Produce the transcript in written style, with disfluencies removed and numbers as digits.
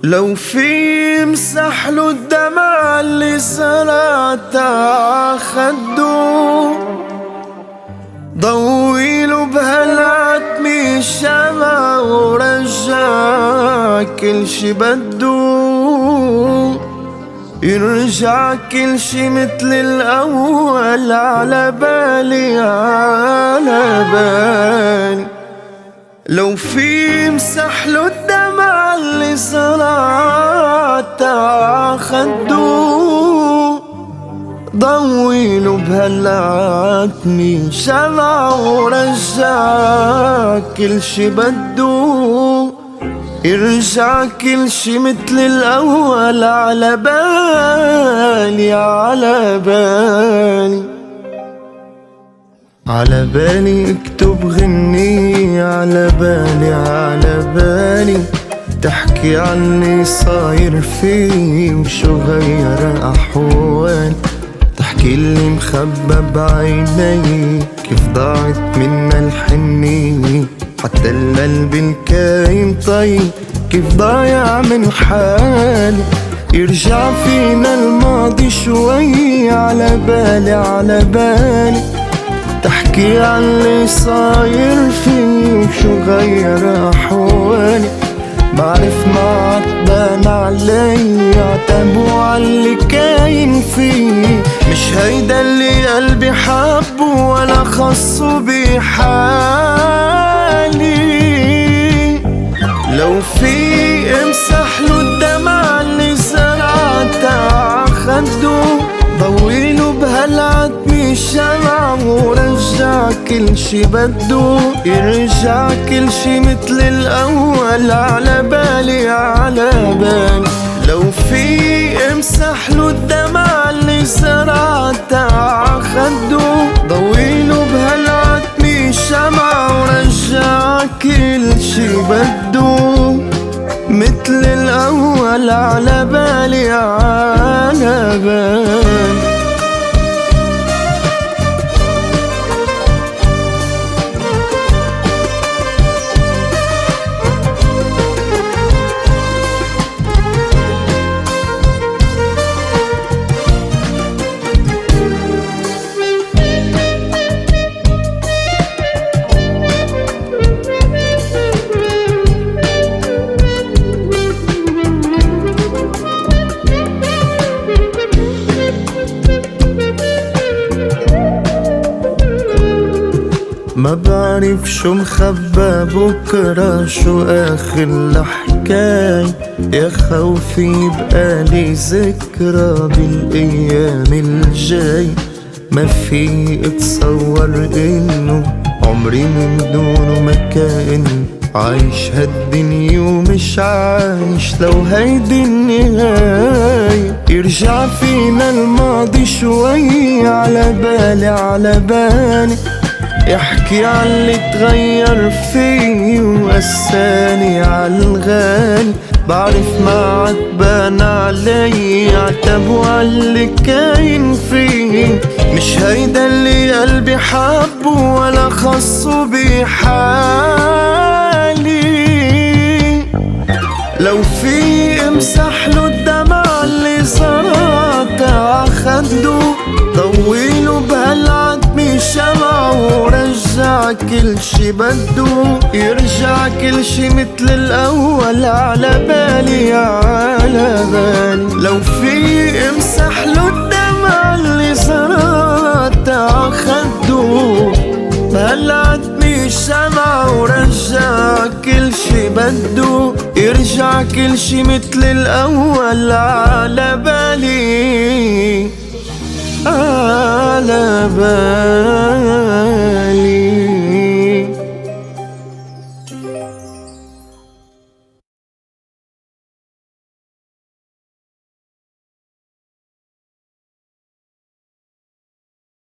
لو في مسح له الدمع اللي سرقت عخده، ضويله بهالعتمة الشمع ورجع كل شي بده، يرجع كل شي متل الأول على بالي على بالي. لو في مسحله الدمع اللي سرقت عخده، ضويله بهالعتمة شمع ورجع كل شي بده، يرجع كل شي متل الأول على بالي على بالي. على بالي اكتب غنية، على بالي على بالي تحكي عني صاير فيه وشو غير أحوال، تحكي اللي مخبى بعيني كيف ضاعت منا الحنية، حتى القلب الكايم طيب كيف ضايع من حالي. يرجع فينا الماضي شوي، على بالي على بالي تحكي عن اللي صاير فيه وشو غير أحوالي. بعرف ما عتبان علي عتبوا عاللي كاين فيه، مش هيدا اللي قلبي حبه ولا خصه بحالي. لو في امسح له الدمع اللي سرقت عخده، ضويله بهالعتمة الشمع ورجع كل شي بده، يرجع كل شي متل الأول على بالي على بالي. لو في امسح له الدمع اللي سرقت عخده، ضويله بهالعتمة الشمع ورجع كل شي بده، متل الأول على بالي على بالي. ما بعرف شو مخبى بكرة، شو آخر الحكاية، يا خوفي يبقالي ذكرى بالأيام الجاي. ما في اتصور إنه عمري من دونه ما كان عايش هالدنيا ومش عايش لو هيدي النهاية. يرجع فينا الماضي شوي، على بالي على بالي يحكي عن اللي تغير فيه وقساني عالغالي. بعرف ما عتبان علي عتبوا عاللي كاين فيه، مش هيدا اللي قلبي حبه ولا خصه بحالي. لو في امسح له الدمع اللي سرقت عخده، ضويله بهالعتمة شمع ورجع كل شي بده، يرجع كل شي متل الأول على بالي على بالي. لو في امسح له الدمع اللي سرقت عخده، بهالعتمة شمع ورجع كل شي بده، يرجع كل شي متل الأول على بالي على بالي.